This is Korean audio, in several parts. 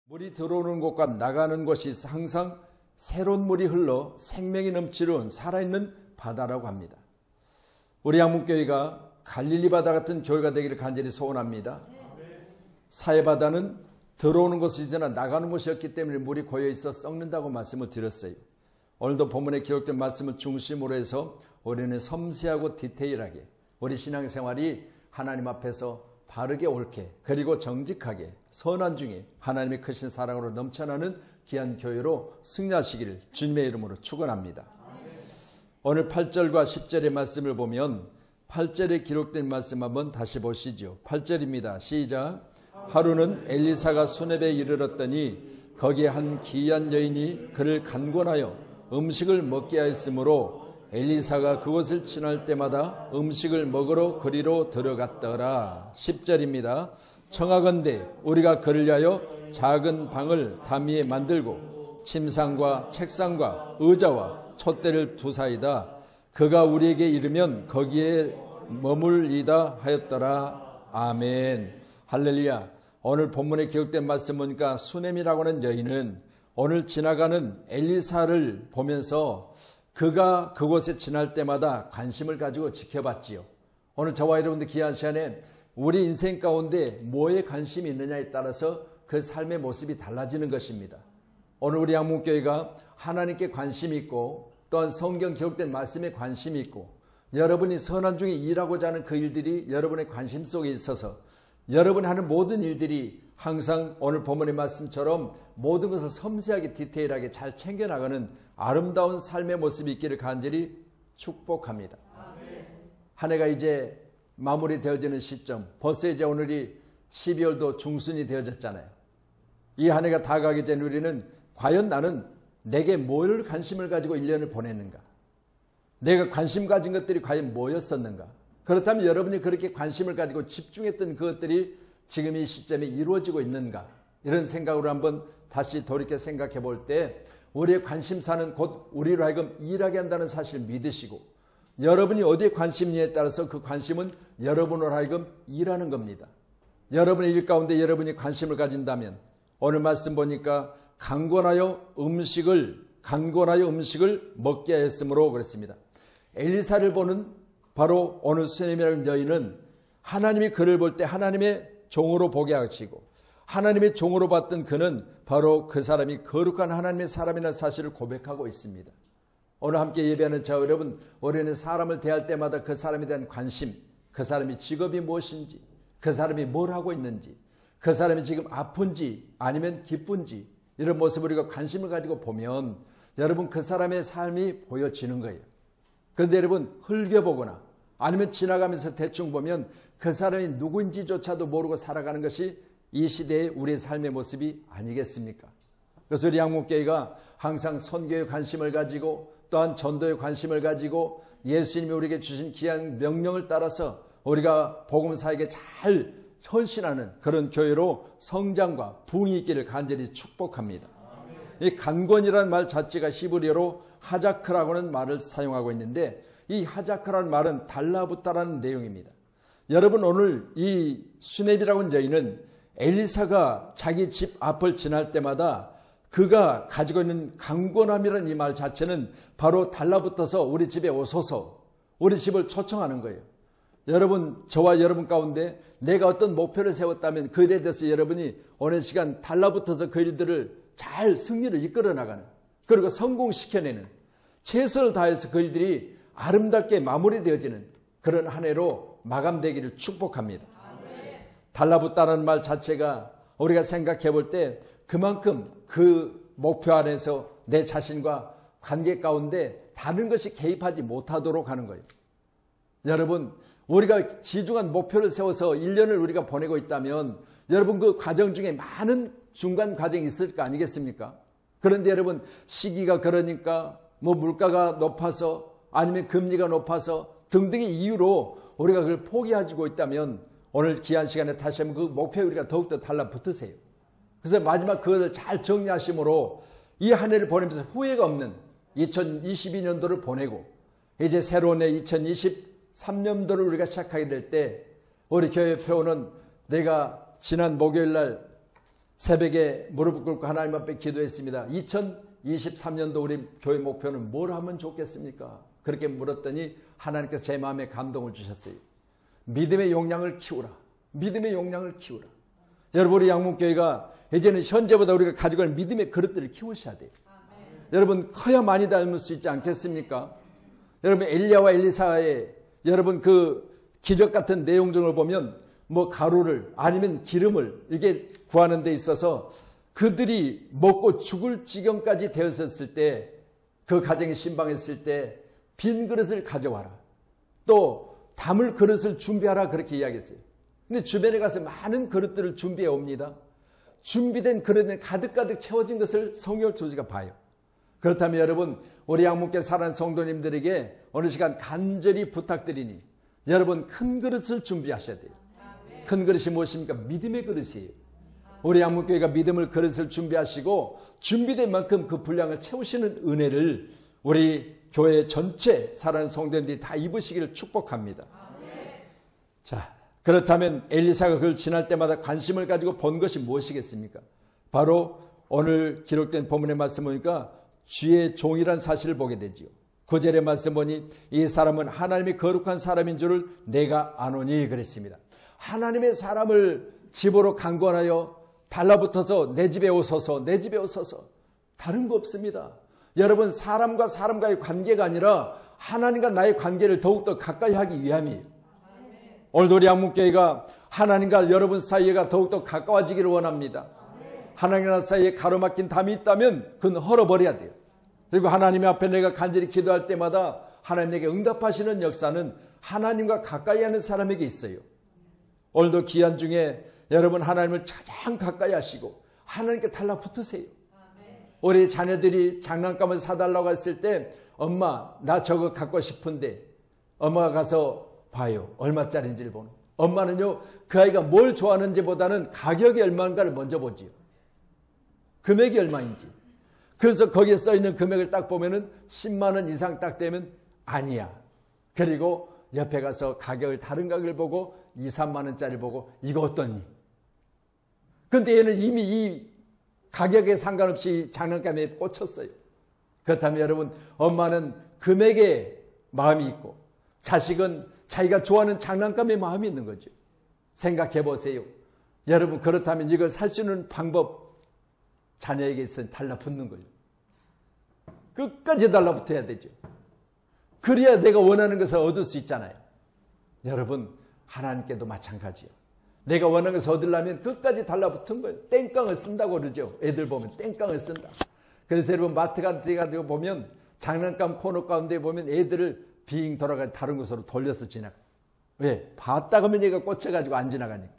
물이 들어오는 곳과 나가는 곳이 항상 새로운 물이 흘러 생명이 넘치는 살아있는 바다라고 합니다. 우리 양문교회가 갈릴리 바다 같은 교회가 되기를 간절히 소원합니다. 사해바다는 들어오는 곳이지나 나가는 곳이었기 때문에 물이 고여있어 썩는다고 말씀을 드렸어요. 오늘도 본문에 기록된 말씀을 중심으로 해서 우리는 섬세하고 디테일하게 우리 신앙생활이 하나님 앞에서 바르게 옳게 그리고 정직하게 선한 중에 하나님의 크신 사랑으로 넘쳐나는 귀한 교회로 승리하시기를 주님의 이름으로 축원합니다. 오늘 8절과 10절의 말씀을 보면 8절에 기록된 말씀 한번 다시 보시죠. 8절입니다. 시작. 하루는 엘리사가 수렙에 이르렀더니 거기에 한 기이한 여인이 그를 간곤하여 음식을 먹게 하였으므로 엘리사가 그곳을 지날 때마다 음식을 먹으러 그리로 들어갔더라. 10절입니다. 청하건대 우리가 그를 위하여 작은 방을 담위에 만들고 침상과 책상과 의자와 촛대를 두사이다. 그가 우리에게 이르면 거기에 머물리다 하였더라. 아멘. 할렐루야. 오늘 본문에 기록된 말씀 보니까 수넴이라고 하는 여인은 오늘 지나가는 엘리사를 보면서 그가 그곳에 지날 때마다 관심을 가지고 지켜봤지요. 오늘 저와 여러분들 귀한 시간에 우리 인생 가운데 뭐에 관심이 있느냐에 따라서 그 삶의 모습이 달라지는 것입니다. 오늘 우리 양문교회가 하나님께 관심이 있고 또한 성경 기록된 말씀에 관심이 있고 여러분이 선한 중에 일하고자 하는 그 일들이 여러분의 관심 속에 있어서 여러분이 하는 모든 일들이 항상 오늘 본문의 말씀처럼 모든 것을 섬세하게 디테일하게 잘 챙겨나가는 아름다운 삶의 모습이 있기를 간절히 축복합니다. 한 해가 이제 마무리되어지는 시점, 벌써 이제 오늘이 12월도 중순이 되어졌잖아요. 이 한 해가 다 가기 전에 우리는 과연 나는 내게 뭘 관심을 가지고 1년을 보냈는가? 내가 관심 가진 것들이 과연 뭐였었는가? 그렇다면 여러분이 그렇게 관심을 가지고 집중했던 그것들이 지금 이 시점에 이루어지고 있는가? 이런 생각으로 한번 다시 돌이켜 생각해 볼 때 우리의 관심사는 곧 우리로 하여금 일하게 한다는 사실을 믿으시고 여러분이 어디에 관심이냐에 따라서 그 관심은 여러분으로 하여금 일하는 겁니다. 여러분의 일 가운데 여러분이 관심을 가진다면 오늘 말씀 보니까 간곤하여 음식을 먹게 하였으므로 그랬습니다. 엘리사를 보는 바로 오늘 수넴이라는 여인은 하나님이 그를 볼 때 하나님의 종으로 보게 하시고 하나님의 종으로 봤던 그는 바로 그 사람이 거룩한 하나님의 사람이라는 사실을 고백하고 있습니다. 오늘 함께 예배하는 저 여러분, 우리는 사람을 대할 때마다 그 사람에 대한 관심, 그 사람이 직업이 무엇인지, 그 사람이 뭘 하고 있는지, 그 사람이 지금 아픈지 아니면 기쁜지 이런 모습을 우리가 관심을 가지고 보면 여러분 그 사람의 삶이 보여지는 거예요. 그런데 여러분 흘겨보거나 아니면 지나가면서 대충 보면 그 사람이 누구인지조차도 모르고 살아가는 것이 이 시대의 우리의 삶의 모습이 아니겠습니까? 그래서 우리 양문교회가 항상 선교에 관심을 가지고 또한 전도에 관심을 가지고 예수님이 우리에게 주신 귀한 명령을 따라서 우리가 복음사에게 잘 헌신하는 그런 교회로 성장과 부흥이 있기를 간절히 축복합니다. 이 간곤이라는 말 자체가 히브리어로 하자크라고 하는 말을 사용하고 있는데 이 하자크라는 말은 달라붙다라는 내용입니다. 여러분 오늘 이 수넴이라고 하는 여인은 엘리사가 자기 집 앞을 지날 때마다 그가 가지고 있는 강권함이라는 이 말 자체는 바로 달라붙어서 우리 집에 오소서 우리 집을 초청하는 거예요. 여러분 저와 여러분 가운데 내가 어떤 목표를 세웠다면 그 일에 대해서 여러분이 어느 시간 달라붙어서 그 일들을 잘 승리를 이끌어 나가는 그리고 성공시켜내는 최선을 다해서 그 일들이 아름답게 마무리되어지는 그런 한 해로 마감되기를 축복합니다. 달라붙다는 말 자체가 우리가 생각해 볼 때 그만큼 그 목표 안에서 내 자신과 관계 가운데 다른 것이 개입하지 못하도록 하는 거예요. 여러분 우리가 지중한 목표를 세워서 1년을 우리가 보내고 있다면 여러분 그 과정 중에 많은 중간 과정이 있을 거 아니겠습니까? 그런데 여러분 시기가 그러니까 뭐 물가가 높아서 아니면 금리가 높아서 등등의 이유로 우리가 그걸 포기하고 있다면 오늘 귀한 시간에 다시 한번 그 목표에 우리가 더욱더 달라붙으세요. 그래서 마지막 그것을 잘 정리하심으로 이 한 해를 보내면서 후회가 없는 2022년도를 보내고 이제 새로운 해 2023년도를 우리가 시작하게 될 때 우리 교회 표어는 내가 지난 목요일 날 새벽에 무릎을 꿇고 하나님 앞에 기도했습니다. 2023년도 우리 교회 목표는 뭘 하면 좋겠습니까? 그렇게 물었더니 하나님께서 제 마음에 감동을 주셨어요. 믿음의 용량을 키우라. 믿음의 용량을 키우라. 여러분, 우리 양문교회가 이제는 현재보다 우리가 가지고 있는 믿음의 그릇들을 키우셔야 돼요. 여러분, 커야 많이 닮을 수 있지 않겠습니까? 여러분, 엘리야와 엘리사의 여러분 그 기적 같은 내용들을 보면 뭐 가루를 아니면 기름을 이게 구하는 데 있어서 그들이 먹고 죽을 지경까지 되었을 때, 그 가정이 신방했을 때 빈 그릇을 가져와라. 또 담을 그릇을 준비하라, 그렇게 이야기했어요. 근데 주변에 가서 많은 그릇들을 준비해 옵니다. 준비된 그릇은 가득가득 채워진 것을 성경 조지가 봐요. 그렇다면 여러분, 우리 양문교회 사랑하는 성도님들에게 어느 시간 간절히 부탁드리니 여러분, 큰 그릇을 준비하셔야 돼요. 큰 그릇이 무엇입니까? 믿음의 그릇이에요. 우리 양문교회가 믿음을 그릇을 준비하시고 준비된 만큼 그 분량을 채우시는 은혜를 우리 교회 전체 사랑하는 성도님들이 다 입으시기를 축복합니다. 자, 그렇다면 엘리사가 그걸 지날 때마다 관심을 가지고 본 것이 무엇이겠습니까? 바로 오늘 기록된 본문의 말씀 보니까 주의 종이란 사실을 보게 되지요. 9절의 말씀 보니 이 사람은 하나님의 거룩한 사람인 줄을 내가 아노니 그랬습니다. 하나님의 사람을 집으로 강권하여 달라붙어서 내 집에 오소서, 내 집에 오소서. 다른 거 없습니다. 여러분, 사람과 사람과의 관계가 아니라 하나님과 나의 관계를 더욱더 가까이 하기 위함이에요. 오늘도 우리 양문교회가 하나님과 여러분 사이가 더욱더 가까워지기를 원합니다. 하나님과 나 사이에 가로막힌 담이 있다면 그건 헐어버려야 돼요. 그리고 하나님 앞에 내가 간절히 기도할 때마다 하나님에게 응답하시는 역사는 하나님과 가까이 하는 사람에게 있어요. 오늘도 기한 중에 여러분 하나님을 가장 가까이 하시고 하나님께 달라붙으세요. 우리 자녀들이 장난감을 사달라고 했을 때 엄마 나 저거 갖고 싶은데 엄마가 가서 봐요. 얼마짜리인지를 보는. 엄마는요 그 아이가 뭘 좋아하는지 보다는 가격이 얼마인가를 먼저 보지요. 금액이 얼마인지. 그래서 거기에 써있는 금액을 딱 보면은 10만 원 이상 딱 되면 아니야. 그리고 옆에 가서 가격을 다른 가격을 보고 2, 3만 원짜리 보고 이거 어떠니? 근데 얘는 이미 이 가격에 상관없이 장난감에 꽂혔어요. 그렇다면 여러분, 엄마는 금액에 마음이 있고 자식은 자기가 좋아하는 장난감에 마음이 있는 거죠. 생각해 보세요. 여러분, 그렇다면 이걸 살 수 있는 방법, 자녀에게 있어서 달라붙는 거예요. 끝까지 달라붙어야 되죠. 그래야 내가 원하는 것을 얻을 수 있잖아요. 여러분, 하나님께도 마찬가지예요. 내가 원하는 것을 얻으려면 끝까지 달라붙은 거예요. 땡깡을 쓴다고 그러죠. 애들 보면 땡깡을 쓴다. 그래서 여러분 마트 같은 데 가서 보면 장난감 코너 가운데 보면 애들을 빙 돌아가 다른 곳으로 돌려서 지나가. 왜? 봤다 그러면 얘가 꽂혀가지고 안 지나가니까.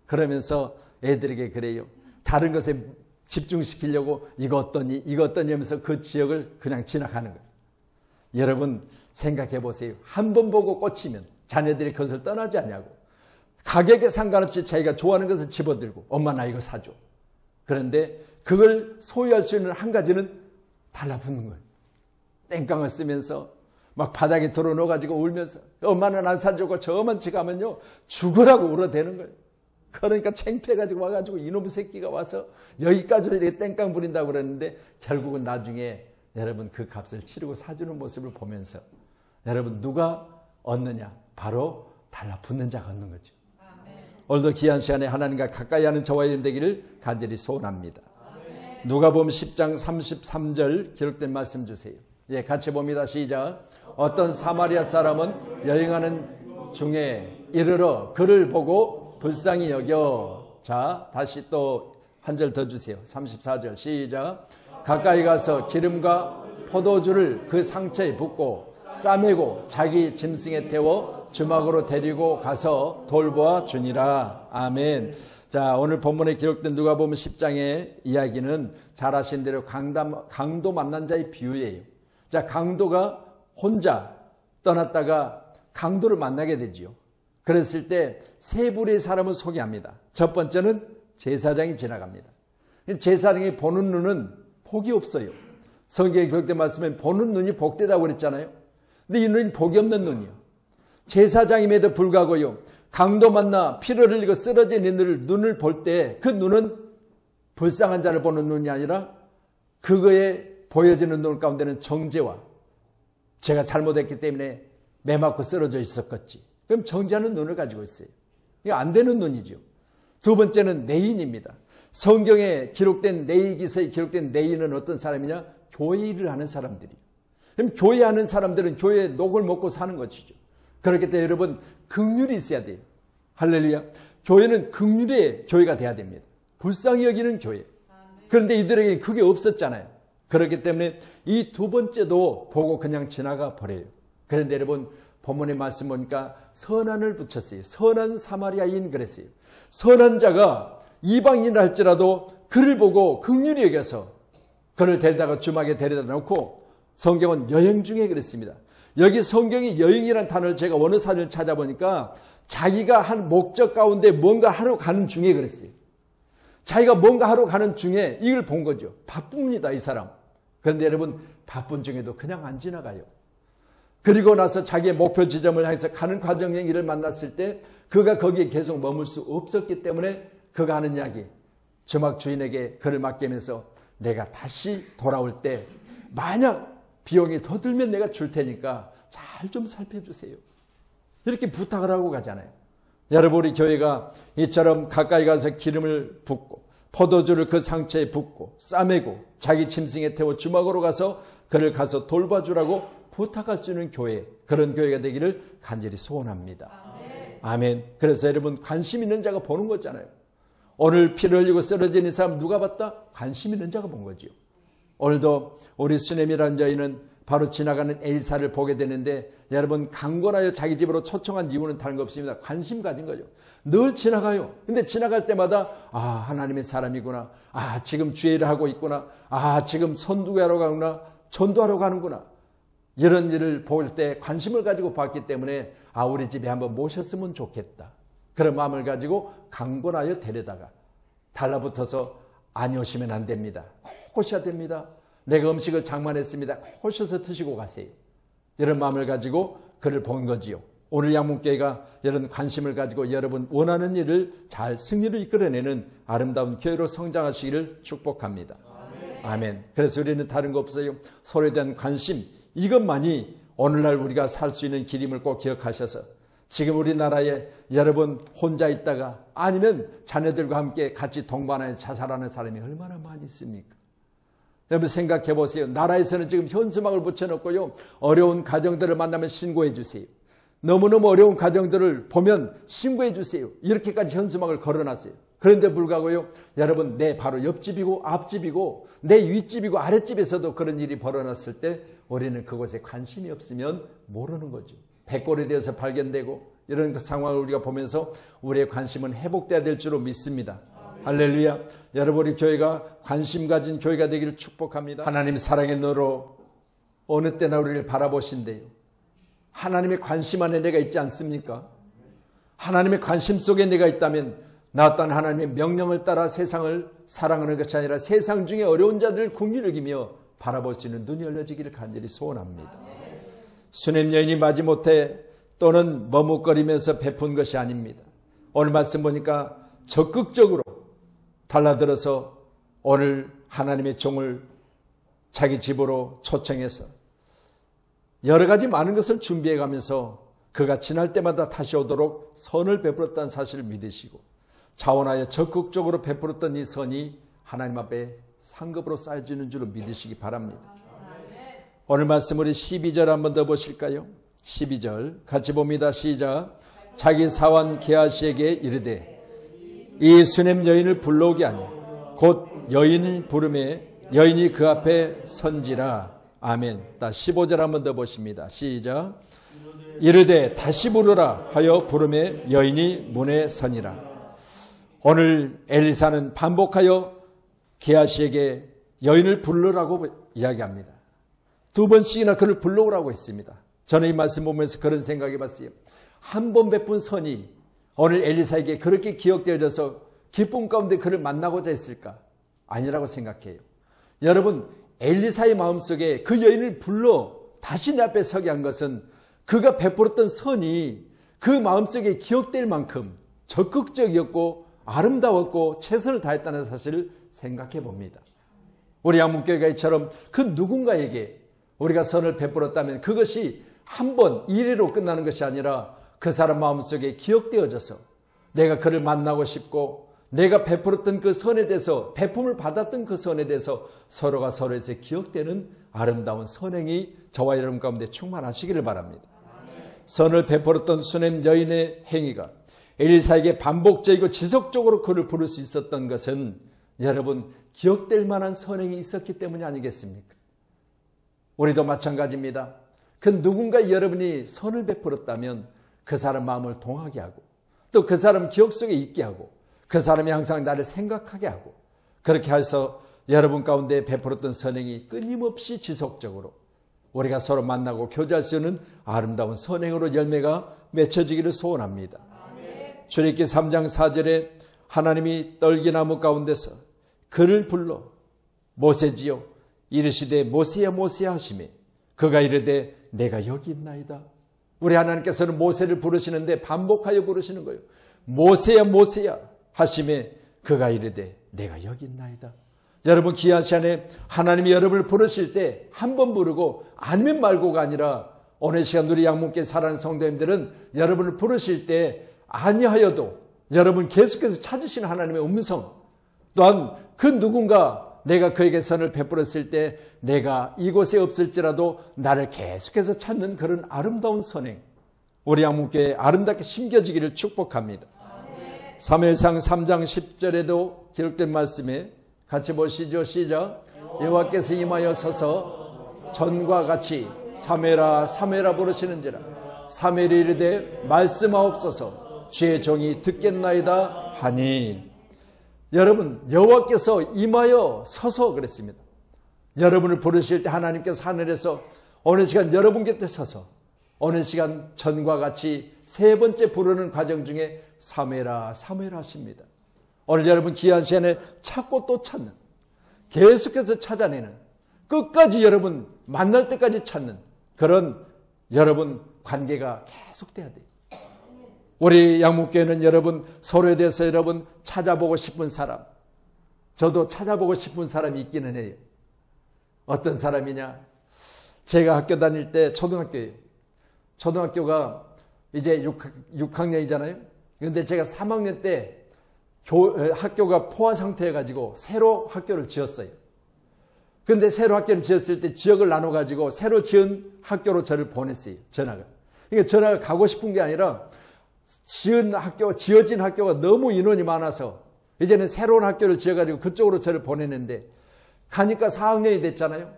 그러면서 애들에게 그래요. 다른 것에 집중시키려고 이거 어떠니 이거 어떠니 하면서 그 지역을 그냥 지나가는 거예요. 여러분 생각해 보세요. 한 번 보고 꽂히면 자녀들이 그것을 떠나지 않냐고. 가격에 상관없이 자기가 좋아하는 것을 집어들고 엄마 나 이거 사줘. 그런데 그걸 소유할 수 있는 한 가지는 달라붙는 거예요. 땡깡을 쓰면서 막 바닥에 들어놓아가지고 울면서 엄마는 안 사주고 저만 가면요 죽으라고 울어대는 거예요. 그러니까 창피해가지고 와가지고 이놈 새끼가 와서 여기까지 이렇게 땡깡 부린다고 그랬는데 결국은 나중에 여러분 그 값을 치르고 사주는 모습을 보면서 여러분 누가 얻느냐? 바로 달라붙는 자가 얻는 거죠. 오늘도 귀한 시간에 하나님과 가까이 하는 저와 여러분 되기를 간절히 소원합니다. 누가복음 10장 33절 기록된 말씀 주세요. 예, 같이 봅니다. 시작. 어떤 사마리아 사람은 여행하는 중에 이르러 그를 보고 불쌍히 여겨. 자, 다시 또 한 절 더 주세요. 34절 시작. 가까이 가서 기름과 포도주를 그 상처에 붓고 싸매고 자기 짐승에 태워 주막으로 데리고 가서 돌보아 주니라. 아멘. 자, 오늘 본문에 기록된 누가복음 10장의 이야기는 잘 아신 대로 강도 만난 자의 비유예요. 자, 강도가 혼자 떠났다가 강도를 만나게 되지요. 그랬을 때 세 부류의 사람을 소개합니다. 첫 번째는 제사장이 지나갑니다. 제사장이 보는 눈은 복이 없어요. 성경에 기록된 말씀에 보는 눈이 복되다고 그랬잖아요. 근데 이 눈이 복이 없는 눈이요. 제사장임에도 불구하고요. 강도 만나 피를 흘리고 쓰러진 이들을 눈을 볼 때 그 눈은 불쌍한 자를 보는 눈이 아니라 그거에 보여지는 눈 가운데는 정죄와 제가 잘못했기 때문에 매 맞고 쓰러져 있었겠지. 그럼 정죄하는 눈을 가지고 있어요. 이거 안 되는 눈이죠. 두 번째는 내인입니다. 성경에 기록된 내이기서에 기록된 내인은 어떤 사람이냐? 교회 일을 하는 사람들이에요. 그럼 교회 하는 사람들은 교회에 녹을 먹고 사는 것이죠. 그렇기 때문에 여러분 긍휼이 있어야 돼요. 할렐루야. 교회는 긍휼의 교회가 돼야 됩니다. 불쌍히 여기는 교회. 그런데 이들에게 그게 없었잖아요. 그렇기 때문에 이 두 번째도 보고 그냥 지나가 버려요. 그런데 여러분 본문의 말씀 보니까 선한을 붙였어요. 선한 사마리아인 그랬어요. 선한 자가 이방인을 할지라도 그를 보고 긍휼히 여겨서 그를 데려다가 주막에 데려다 놓고 성경은 여행 중에 그랬습니다. 여기 성경이 여행이라는 단어를 제가 원어사전을 찾아보니까 자기가 한 목적 가운데 뭔가 하러 가는 중에 그랬어요. 자기가 뭔가 하러 가는 중에 이걸 본 거죠. 바쁩니다, 이 사람. 그런데 여러분 바쁜 중에도 그냥 안 지나가요. 그리고 나서 자기의 목표 지점을 향해서 가는 과정에 이를 만났을 때 그가 거기에 계속 머물 수 없었기 때문에 그가 하는 이야기, 주막 주인에게 그를 맡기면서 내가 다시 돌아올 때 만약 비용이 더 들면 내가 줄 테니까 잘 좀 살펴주세요. 이렇게 부탁을 하고 가잖아요. 여러분 우리 교회가 이처럼 가까이 가서 기름을 붓고 포도주를 그 상처에 붓고 싸매고 자기 짐승에 태워 주막으로 가서 그를 가서 돌봐주라고 부탁할 수 있는 교회, 그런 교회가 되기를 간절히 소원합니다. 아멘. 그래서 여러분 관심 있는 자가 보는 거잖아요. 오늘 피를 흘리고 쓰러진 이 사람 누가 봤다? 관심 있는 자가 본 거죠. 오늘도 우리 수넴이라는 여인은 바로 지나가는 엘사를 보게 되는데 여러분 강권하여 자기 집으로 초청한 이유는 다른 거 없습니다. 관심 가진 거죠. 늘 지나가요. 근데 지나갈 때마다 하나님의 사람이구나. 지금 주의를 하고 있구나. 지금 선두하러 가구나. 전도하러 가는구나. 이런 일을 볼 때 관심을 가지고 봤기 때문에 우리 집에 한번 모셨으면 좋겠다. 그런 마음을 가지고 강권하여 데려다가 달라붙어서 안 오시면 안 됩니다. 꼭 오셔야 됩니다. 내가 음식을 장만했습니다. 꼭 오셔서 드시고 가세요. 이런 마음을 가지고 그를 본 거지요. 오늘 양문교회가 이런 관심을 가지고 여러분 원하는 일을 잘 승리로 이끌어내는 아름다운 교회로 성장하시기를 축복합니다. 아멘. 그래서 우리는 다른 거 없어요. 서로에 대한 관심, 이것만이 오늘날 우리가 살 수 있는 길임을 꼭 기억하셔서 지금 우리나라에 여러분 혼자 있다가 아니면 자녀들과 함께 같이 동반하여 자살하는 사람이 얼마나 많이 있습니까? 여러분 생각해 보세요. 나라에서는 지금 현수막을 붙여놓고요. 어려운 가정들을 만나면 신고해 주세요. 너무너무 어려운 가정들을 보면 신고해 주세요. 이렇게까지 현수막을 걸어놨어요. 그런데 불구하고요. 여러분 내 바로 옆집이고 앞집이고 내 윗집이고 아랫집에서도 그런 일이 벌어졌을 때 우리는 그곳에 관심이 없으면 모르는 거죠. 백골이 되어서 발견되고 이런 상황을 우리가 보면서 우리의 관심은 회복돼야 될 줄로 믿습니다. 할렐루야. 여러분 우리 교회가 관심 가진 교회가 되기를 축복합니다. 하나님 사랑의 눈으로 어느 때나 우리를 바라보신대요. 하나님의 관심 안에 내가 있지 않습니까? 하나님의 관심 속에 내가 있다면 나 또한 하나님의 명령을 따라 세상을 사랑하는 것이 아니라 세상 중에 어려운 자들을 긍휼히 여기며 바라볼 수 있는 눈이 열려지기를 간절히 소원합니다. 수넴 여인이 마지못해 또는 머뭇거리면서 베푼 것이 아닙니다. 오늘 말씀 보니까 적극적으로 달라들어서 오늘 하나님의 종을 자기 집으로 초청해서 여러 가지 많은 것을 준비해 가면서 그가 지날 때마다 다시 오도록 선을 베풀었다는 사실을 믿으시고 자원하여 적극적으로 베풀었던 이 선이 하나님 앞에 상급으로 쌓여지는 줄로 믿으시기 바랍니다. 오늘 말씀 우리 12절 한번 더 보실까요? 12절 같이 봅니다. 시작. 자기 사환 게하시에게 이르되 이 수넴 여인을 불러오게 하니 곧 여인이 부르매 여인이 그 앞에 선지라. 아멘. 15절 한번 더 보십니다. 시작. 이르되 다시 부르라 하여 부르매 여인이 문에 서니라. 오늘 엘리사는 반복하여 게하시에게 여인을 부르라고 이야기합니다. 두 번씩이나 그를 불러오라고 했습니다. 저는 이 말씀 보면서 그런 생각해 봤어요. 한 번 베푼 선이 오늘 엘리사에게 그렇게 기억되어져서 기쁨 가운데 그를 만나고자 했을까? 아니라고 생각해요. 여러분 엘리사의 마음속에 그 여인을 불러 다시 내 앞에 서게 한 것은 그가 베풀었던 선이 그 마음속에 기억될 만큼 적극적이었고 아름다웠고 최선을 다했다는 사실을 생각해 봅니다. 우리 양문교회가 이처럼 그 누군가에게 우리가 선을 베풀었다면 그것이 한 번 일회로 끝나는 것이 아니라 그 사람 마음속에 기억되어져서 내가 그를 만나고 싶고 내가 베풀었던 그 선에 대해서 베품을 받았던 그 선에 대해서 서로가 서로에게 기억되는 아름다운 선행이 저와 여러분 가운데 충만하시기를 바랍니다. 선을 베풀었던 수냄 여인의 행위가 엘리사에게 반복적이고 지속적으로 그를 부를 수 있었던 것은 여러분 기억될 만한 선행이 있었기 때문이 아니겠습니까? 우리도 마찬가지입니다. 그 누군가 여러분이 선을 베풀었다면 그 사람 마음을 동하게 하고 또 그 사람 기억 속에 있게 하고 그 사람이 항상 나를 생각하게 하고 그렇게 해서 여러분 가운데 베풀었던 선행이 끊임없이 지속적으로 우리가 서로 만나고 교제할 수 있는 아름다운 선행으로 열매가 맺혀지기를 소원합니다. 출애굽기 3장 4절에 하나님이 떨기나무 가운데서 그를 불러 모세지요 이르시되 모세야 모세야 하시매 그가 이르되 내가 여기 있나이다. 우리 하나님께서는 모세를 부르시는데 반복하여 부르시는 거예요. 모세야 모세야 하시매 그가 이르되 내가 여기 있나이다. 여러분 귀한 시간에 하나님이 여러분을 부르실 때 한 번 부르고 아니면 말고가 아니라 오늘 시간 우리 양문교회 사랑하는 성도님들은 여러분을 부르실 때 아니하여도 여러분 계속해서 찾으시는 하나님의 음성 또한 그 누군가 내가 그에게 선을 베풀었을 때 내가 이곳에 없을지라도 나를 계속해서 찾는 그런 아름다운 선행 우리 양문교회에 아름답게 심겨지기를 축복합니다. 사무엘상 3장 10절에도 기록된 말씀에 같이 보시죠. 시작. 여호와께서 임하여 서서 전과 같이 사무엘아 사무엘아 부르시는지라 사무엘이 이르되 말씀하옵소서 주의 종이 듣겠나이다 하니 여러분 여호와께서 임하여 서서 그랬습니다. 여러분을 부르실 때 하나님께서 하늘에서 어느 시간 여러분 곁에 서서 어느 시간 전과 같이 세 번째 부르는 과정 중에 사무엘아 사무엘아 하십니다. 오늘 여러분 귀한 시간에 찾고 또 찾는 계속해서 찾아내는 끝까지 여러분 만날 때까지 찾는 그런 여러분 관계가 계속돼야 돼요. 우리 양문교회는 여러분 서로에 대해서 여러분 찾아보고 싶은 사람 저도 찾아보고 싶은 사람이 있기는 해요. 어떤 사람이냐 제가 학교 다닐 때 초등학교예요. 초등학교가 이제 6학년이잖아요. 그런데 제가 3학년 때 학교가 포화 상태여가지고 새로 학교를 지었어요. 그런데 새로 학교를 지었을 때 지역을 나눠가지고 새로 지은 학교로 저를 보냈어요. 전화가. 그러니까 전화가 가고 싶은 게 아니라 지어진 학교가 너무 인원이 많아서 이제는 새로운 학교를 지어가지고 그쪽으로 저를 보냈는데 가니까 4학년이 됐잖아요.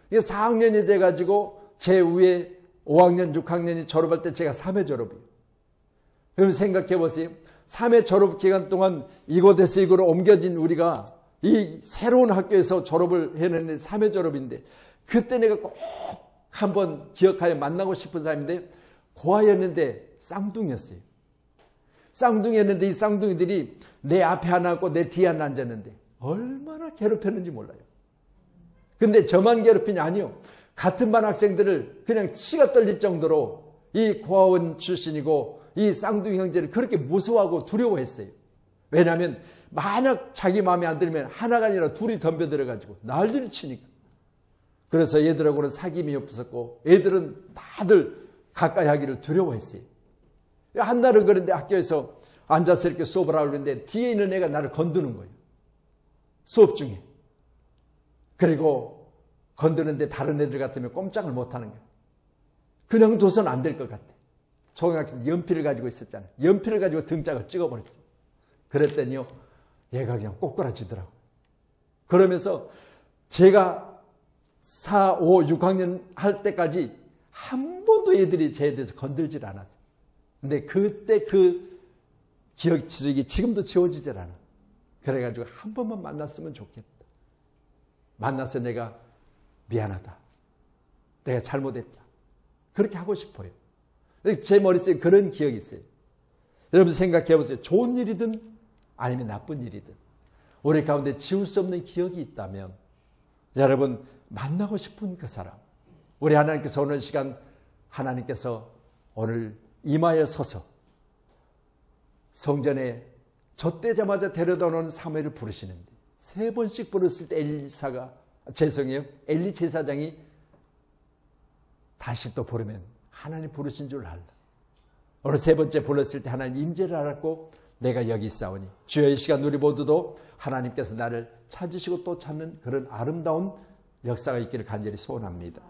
이게 4학년이 돼가지고 제 위에 5학년, 6학년이 졸업할 때 제가 3회 졸업이에요. 그럼 생각해 보세요. 3회 졸업 기간 동안 이곳에서 이곳으로 옮겨진 우리가 이 새로운 학교에서 졸업을 했는데 3회 졸업인데 그때 내가 꼭 한번 기억하여 만나고 싶은 사람인데 고아였는데 쌍둥이였어요. 쌍둥이였는데 이 쌍둥이들이 내 앞에 하나 앉고 내 뒤에 하나 앉았는데 얼마나 괴롭혔는지 몰라요. 근데 저만 괴롭히냐? 아니요. 같은 반 학생들을 그냥 치가 떨릴 정도로 이 고아원 출신이고 이 쌍둥이 형제를 그렇게 무서워하고 두려워했어요. 왜냐하면 만약 자기 마음에 안 들면 하나가 아니라 둘이 덤벼들어가지고 난리를 치니까. 그래서 얘들하고는 사귐이 없었고 애들은 다들 가까이 하기를 두려워했어요. 한날은 그런데 학교에서 앉아서 이렇게 수업을 하고 있는데 뒤에 있는 애가 나를 건드는 거예요. 수업 중에. 그리고 건드는데 다른 애들 같으면 꼼짝을 못하는 거예요. 그냥 둬서는 안 될 것 같아. 초등학교 때 연필을 가지고 있었잖아요. 연필을 가지고 등짝을 찍어버렸어요. 그랬더니요. 얘가 그냥 꼬꾸라지더라고요. 그러면서 제가 4, 5, 6학년 할 때까지 한 번도 애들이 쟤에 대해서 건들질 않았어요. 근데 그때 그 기억이 지금도 지워지질 않아. 그래가지고 한 번만 만났으면 좋겠다. 만나서 내가 미안하다. 내가 잘못했다. 그렇게 하고 싶어요. 제 머릿속에 그런 기억이 있어요. 여러분 생각해 보세요. 좋은 일이든 아니면 나쁜 일이든 우리 가운데 지울 수 없는 기억이 있다면 여러분 만나고 싶은 그 사람 우리 하나님께서 오늘 시간 하나님께서 오늘 임하여 서서 성전에 젖대자마자 데려다 놓은 사무엘을 부르시는데 3번씩 불었을 때 엘리 제사장이 다시 또 부르면 하나님 부르신 줄 알라. 오늘 3번째 불렀을 때 하나님 임재를 알았고 내가 여기 있사오니 주여 이 시간 우리 모두도 하나님께서 나를 찾으시고 또 찾는 그런 아름다운 역사가 있기를 간절히 소원합니다.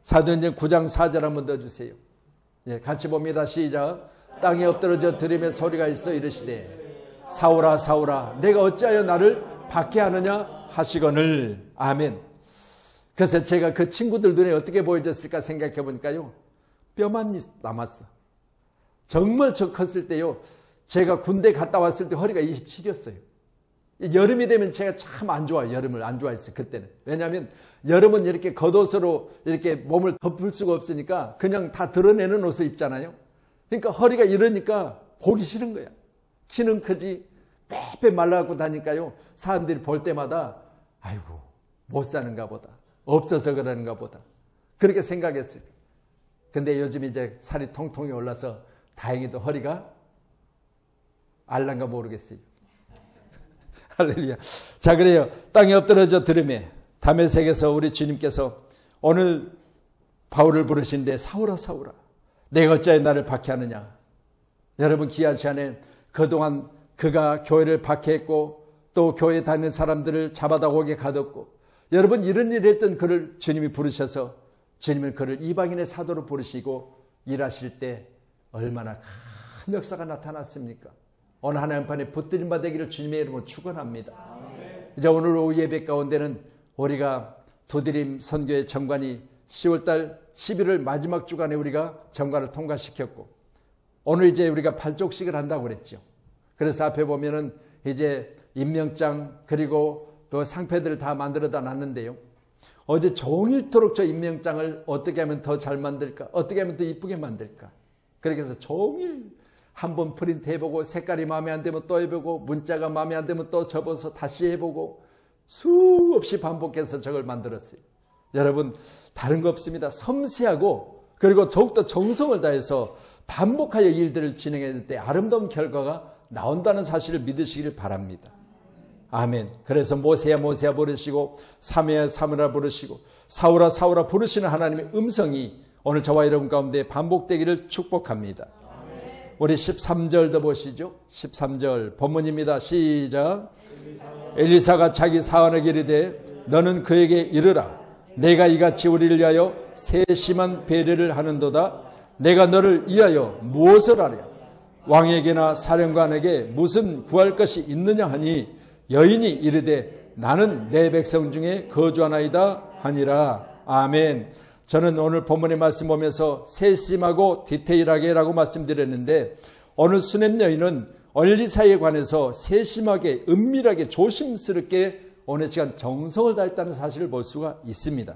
사도행전 9장 4절 한번 더 주세요. 예, 같이 봅니다. 시작. 땅에 엎드러져 들으며 소리가 있어 이르시되 사울아 사울아 내가 어찌하여 나를 박해하느냐 하시거늘. 아멘. 그래서 제가 그 친구들 눈에 어떻게 보여졌을까 생각해 보니까요, 뼈만 남았어. 정말 저 컸을 때요, 제가 군대 갔다 왔을 때 허리가 27이었어요. 여름이 되면 제가 참 안 좋아요. 여름을 안 좋아했어요. 그때는. 왜냐하면 여름은 이렇게 겉옷으로 이렇게 몸을 덮을 수가 없으니까 그냥 다 드러내는 옷을 입잖아요. 그러니까 허리가 이러니까 보기 싫은 거야. 키는 크지 빼빼 말라갖고 다니까요, 사람들이 볼 때마다 아이고 못 사는가 보다, 없어서 그러는가 보다, 그렇게 생각했어요. 근데 요즘 이제 살이 통통이 올라서 다행히도 허리가 알란가 모르겠어요. 할렐루야. 자, 그래요. 땅에 엎드러져 들으매 다메섹에서 우리 주님께서 오늘 바울을 부르신데 사울아 사울아 내가 어찌하여 나를 박해하느냐. 여러분 귀한 시간에 그동안 그가 교회를 박해했고 또 교회에 다니는 사람들을 잡아다 옥에 가뒀고, 여러분 이런 일을 했던 그를 주님이 부르셔서 주님은 그를 이방인의 사도로 부르시고 일하실 때 얼마나 큰 역사가 나타났습니까? 오늘 하나님 편에 붙들림 받기를 주님의 이름으로 축원합니다. 이제 오늘 오후 예배 가운데는 우리가 두드림 선교의 정관이 10월달 11월 마지막 주간에 우리가 정관을 통과시켰고, 오늘 이제 우리가 발족식을 한다고 그랬죠. 그래서 앞에 보면은 이제 임명장 그리고 그 상패들을 다 만들어다 놨는데요, 어제 종일토록 저 임명장을 어떻게 하면 더 잘 만들까, 어떻게 하면 더 이쁘게 만들까, 그렇게 해서 종일 한번 프린트 해보고 색깔이 마음에 안 되면 또 해보고 문자가 마음에 안 되면 또 접어서 다시 해보고 수없이 반복해서 저걸 만들었어요. 여러분 다른 거 없습니다. 섬세하고 그리고 더욱더 정성을 다해서 반복하여 일들을 진행할 때 아름다운 결과가 나온다는 사실을 믿으시기를 바랍니다. 아멘. 그래서 모세야 모세야 부르시고 사무야 사무라 부르시고 사울아 사울아 부르시는 하나님의 음성이 오늘 저와 여러분 가운데 반복되기를 축복합니다. 우리 13절도 보시죠. 13절 본문입니다. 시작. 엘리사가 자기 사원에게 이르되 너는 그에게 이르라 내가 이같이 우리를 위하여 세심한 배려를 하는도다. 내가 너를 위하여 무엇을 하랴. 왕에게나 사령관에게 무슨 구할 것이 있느냐 하니 여인이 이르되 나는 내 백성 중에 거주하나이다 하니라. 아멘. 저는 오늘 본문의 말씀 보면서 세심하고 디테일하게 라고 말씀드렸는데, 오늘 수넴 여인은 엘리사에 관해서 세심하게 은밀하게 조심스럽게 오늘 시간 정성을 다했다는 사실을 볼 수가 있습니다.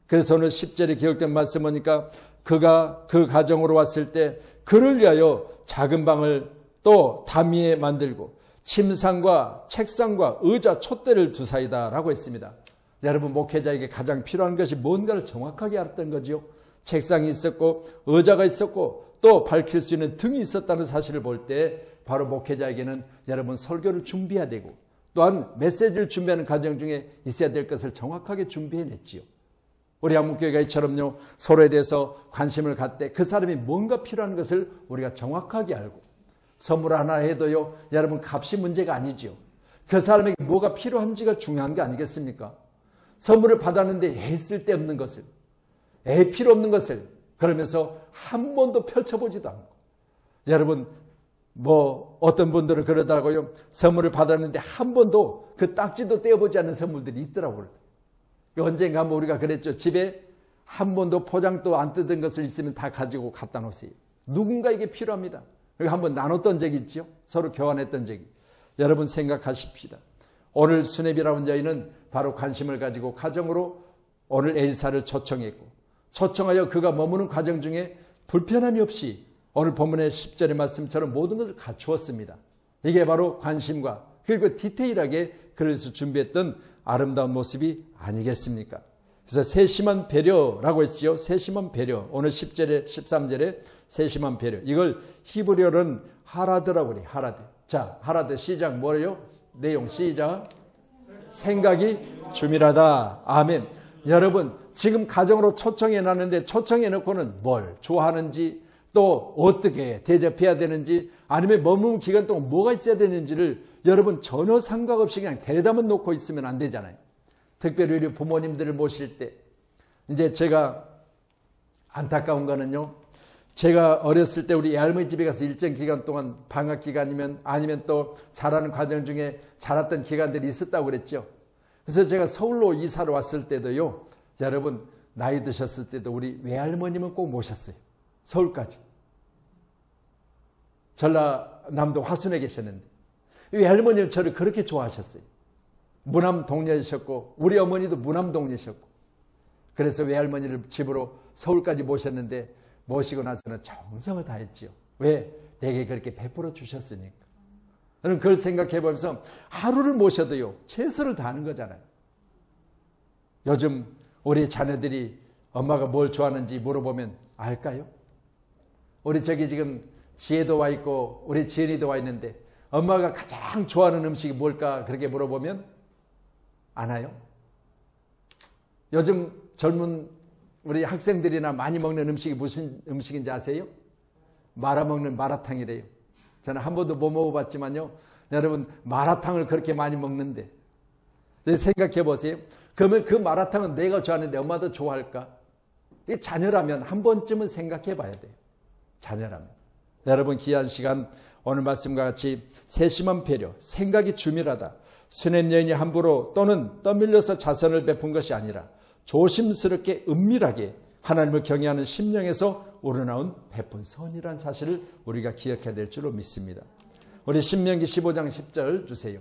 그래서 오늘 10절에 기록된 말씀 보니까 그가 그 가정으로 왔을 때 그를 위하여 작은 방을 또 담위에 만들고 침상과 책상과 의자 촛대를 두사이다 라고 했습니다. 여러분 목회자에게 가장 필요한 것이 뭔가를 정확하게 알았던 거죠. 책상이 있었고 의자가 있었고 또 밝힐 수 있는 등이 있었다는 사실을 볼 때 바로 목회자에게는 여러분 설교를 준비해야 되고 또한 메시지를 준비하는 과정 중에 있어야 될 것을 정확하게 준비해냈지요. 우리 한국교회가 이처럼요 서로에 대해서 관심을 갖되 그 사람이 뭔가 필요한 것을 우리가 정확하게 알고, 선물 하나 해도요 여러분 값이 문제가 아니죠. 그 사람에게 뭐가 필요한지가 중요한 게 아니겠습니까? 선물을 받았는데 쓸데없는 것을, 필요 없는 것을 그러면서 한 번도 펼쳐보지도 않고, 여러분 어떤 분들은 그러더라고요. 선물을 받았는데 한 번도 그 딱지도 떼어보지 않는 선물들이 있더라고요. 언젠가 한번 우리가 그랬죠. 집에 한 번도 포장도 안 뜯은 것을 있으면 다 가지고 갖다 놓으세요. 누군가에게 필요합니다. 그리고 한번 나눴던 적이 있죠. 서로 교환했던 적이. 여러분 생각하십시다. 오늘 수넴이라는 여인은 바로 관심을 가지고 가정으로 오늘 엘리사를 초청했고, 초청하여 그가 머무는 과정 중에 불편함이 없이 오늘 본문의 10절의 말씀처럼 모든 것을 갖추었습니다. 이게 바로 관심과 그리고 디테일하게 그래서 준비했던 아름다운 모습이 아니겠습니까? 그래서 세심한 배려라고 했지요. 세심한 배려. 오늘 10절에 13절에 세심한 배려. 이걸 히브리어로는 하라드라고 그래요. 하라드. 자, 하라드 시작 뭐예요? 내용 시작. 생각이 주밀하다. 아멘. 여러분, 지금 가정으로 초청해 놨는데 초청해 놓고는 뭘 좋아하는지 또 어떻게 대접해야 되는지 아니면 머무는 기간 동안 뭐가 있어야 되는지를 여러분 전혀 생각없이 그냥 대담은 놓고 있으면 안 되잖아요. 특별히 우리 부모님들을 모실 때 이제 제가 안타까운 거는요. 제가 어렸을 때 우리 애할머니 집에 가서 일정 기간 동안 방학 기간이면 아니면 또 자라는 과정 중에 자랐던 기간들이 있었다고 그랬죠. 그래서 제가 서울로 이사를 왔을 때도요. 여러분 나이 드셨을 때도 우리 외할머님은 꼭 모셨어요. 서울까지. 전라남도 화순에 계셨는데 외할머니는 저를 그렇게 좋아하셨어요. 무남 동료이셨고 우리 어머니도 무남 동료이셨고 그래서 외할머니를 집으로 서울까지 모셨는데 모시고 나서는 정성을 다했지요. 왜? 내게 그렇게 베풀어 주셨으니까. 저는 그걸 생각해 보면서 하루를 모셔도요. 최선을 다하는 거잖아요. 요즘 우리 자녀들이 엄마가 뭘 좋아하는지 물어보면 알까요? 우리 저기 지금 지혜도 와 있고 우리 지은이도 와 있는데 엄마가 가장 좋아하는 음식이 뭘까 그렇게 물어보면 아나요? 요즘 젊은 우리 학생들이나 많이 먹는 음식이 무슨 음식인지 아세요? 말아먹는 마라탕이래요. 저는 한 번도 못 먹어봤지만요. 여러분 마라탕을 그렇게 많이 먹는데 생각해 보세요. 그러면 그 마라탕은 내가 좋아하는데 엄마도 좋아할까? 이게 자녀라면 한 번쯤은 생각해 봐야 돼요. 자녀라면. 여러분 귀한 시간 오늘 말씀과 같이 세심한 배려, 생각이 주밀하다. 수냄 여인이 함부로 또는 떠밀려서 자선을 베푼 것이 아니라 조심스럽게 은밀하게 하나님을 경외하는 심령에서 우러나온 베푼 선이라는 사실을 우리가 기억해야 될 줄로 믿습니다. 우리 신명기 15장 10절 주세요.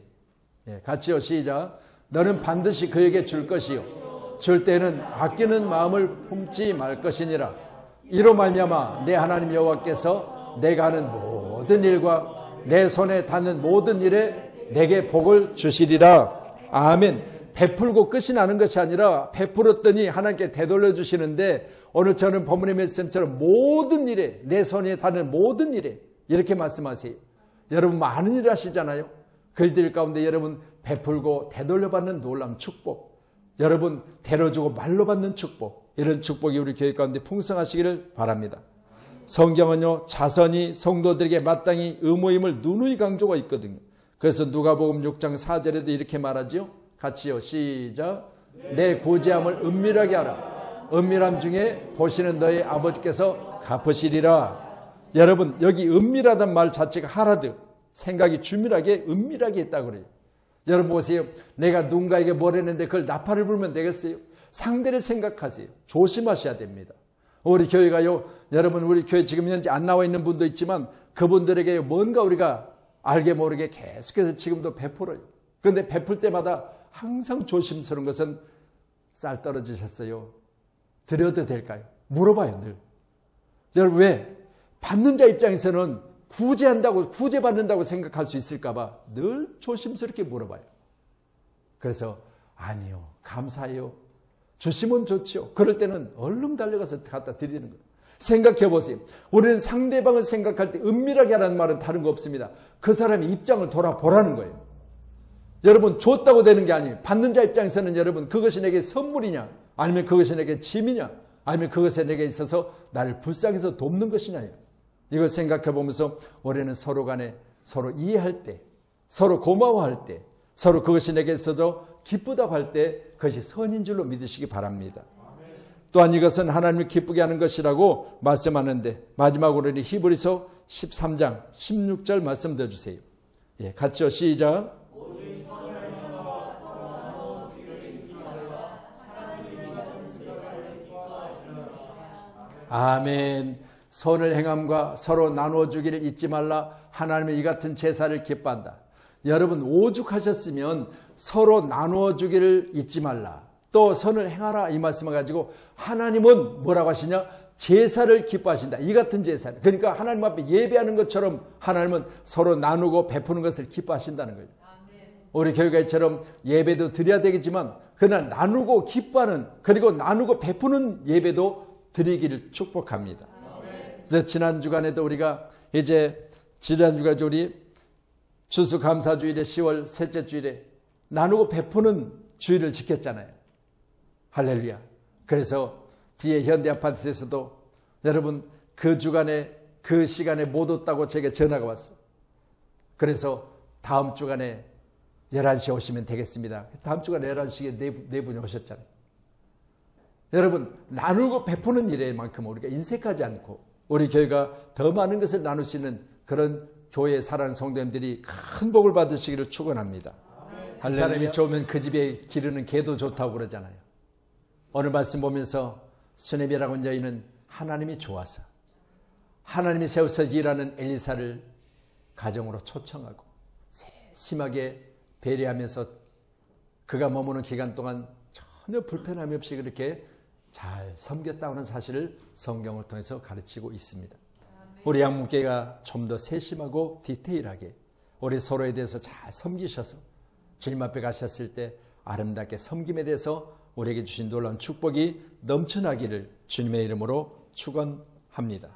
같이요. 시작. 너는 반드시 그에게 줄 것이요 줄 때는 아끼는 마음을 품지 말 것이니라. 이로 말미암아 내 하나님 여호와께서 내가 하는 모든 일과 내 손에 닿는 모든 일에 내게 복을 주시리라. 아멘. 베풀고 끝이 나는 것이 아니라 베풀었더니 하나님께 되돌려 주시는데 오늘 저는 본문의 말씀처럼 모든 일에 내 손에 닿는 모든 일에 이렇게 말씀하세요. 여러분 많은 일을 하시잖아요. 글들 가운데 여러분 베풀고 되돌려 받는 놀라운 축복, 여러분 데려주고 말로 받는 축복, 이런 축복이 우리 교회 가운데 풍성하시기를 바랍니다. 성경은요 자선이 성도들에게 마땅히 의무임을 누누이 강조가 있거든요. 그래서 누가복음 6장 4절에도 이렇게 말하지요. 같이요. 시작. 내 구제함을 은밀하게 하라. 은밀함 중에 보시는 너희 아버지께서 갚으시리라. 여러분 여기 은밀하단 말 자체가 하라드 생각이 주밀하게 은밀하게 했다고 그래요. 여러분 보세요. 내가 누군가에게 뭘 했는데 그걸 나팔을 불면 되겠어요? 상대를 생각하세요. 조심하셔야 됩니다. 우리 교회가요. 여러분 우리 교회 지금 현재 안 나와 있는 분도 있지만 그분들에게 뭔가 우리가 알게 모르게 계속해서 지금도 베풀어요. 그런데 베풀 때마다 항상 조심스러운 것은 쌀 떨어지셨어요? 드려도 될까요? 물어봐요 늘. 여러분 왜? 받는 자 입장에서는 구제받는다고 생각할 수 있을까 봐 늘 조심스럽게 물어봐요. 그래서 아니요. 감사해요. 주시면 좋지요. 그럴 때는 얼른 달려가서 갖다 드리는 거예요. 생각해 보세요. 우리는 상대방을 생각할 때 은밀하게 하라는 말은 다른 거 없습니다. 그 사람의 입장을 돌아보라는 거예요. 여러분 줬다고 되는 게 아니에요. 받는 자 입장에서는 여러분 그것이 내게 선물이냐 아니면 그것이 내게 짐이냐 아니면 그것이 내게 있어서 나를 불쌍해서 돕는 것이냐 이걸 생각해 보면서 우리는 서로 간에 서로 이해할 때 서로 고마워할 때 서로 그것이 내게 있어서 기쁘다고 할 때 그것이 선인 줄로 믿으시기 바랍니다. 또한 이것은 하나님을 기쁘게 하는 것이라고 말씀하는데 마지막으로는 히브리서 13장 16절 말씀 드려주세요. 같이요. 시작. 아멘. 선을 행함과 서로 나누어 주기를 잊지 말라. 하나님은 이 같은 제사를 기뻐한다. 여러분 오죽하셨으면 서로 나누어 주기를 잊지 말라. 또 선을 행하라 이 말씀을 가지고 하나님은 뭐라고 하시냐? 제사를 기뻐하신다. 이 같은 제사. 그러니까 하나님 앞에 예배하는 것처럼 하나님은 서로 나누고 베푸는 것을 기뻐하신다는 거예요. 우리 교회가처럼 예배도 드려야 되겠지만 그러나 나누고 기뻐하는 그리고 나누고 베푸는 예배도 드리기를 축복합니다. 그래서 지난 주간에도 우리가 이제 지난 주간 우리 추수감사주일에 10월 셋째 주일에 나누고 베푸는 주의를 지켰잖아요. 할렐루야. 그래서 뒤에 현대아파트에서도 여러분 그 주간에 그 시간에 못 왔다고 제게 전화가 왔어요. 그래서 다음 주간에 11시에 오시면 되겠습니다. 다음 주간에 11시에 네 분이 오셨잖아요. 여러분 나누고 베푸는 일에만큼 우리가 인색하지 않고 우리 교회가 더 많은 것을 나눌 수 있는 그런 교회에 사랑하는 성도님들이 큰 복을 받으시기를 축원합니다. 한 사람이 좋으면 그 집에 기르는 개도 좋다고 그러잖아요. 오늘 말씀 보면서 수넴이라고 하는 여인은 하나님이 좋아서 하나님이 세워서 일하는 엘리사를 가정으로 초청하고 세심하게 배려하면서 그가 머무는 기간 동안 전혀 불편함이 없이 그렇게 잘 섬겼다는 사실을 성경을 통해서 가르치고 있습니다. 우리 양문교회가 좀 더 세심하고 디테일하게 우리 서로에 대해서 잘 섬기셔서 주님 앞에 가셨을 때 아름답게 섬김에 대해서 우리에게 주신 놀라운 축복이 넘쳐나기를 주님의 이름으로 축원합니다.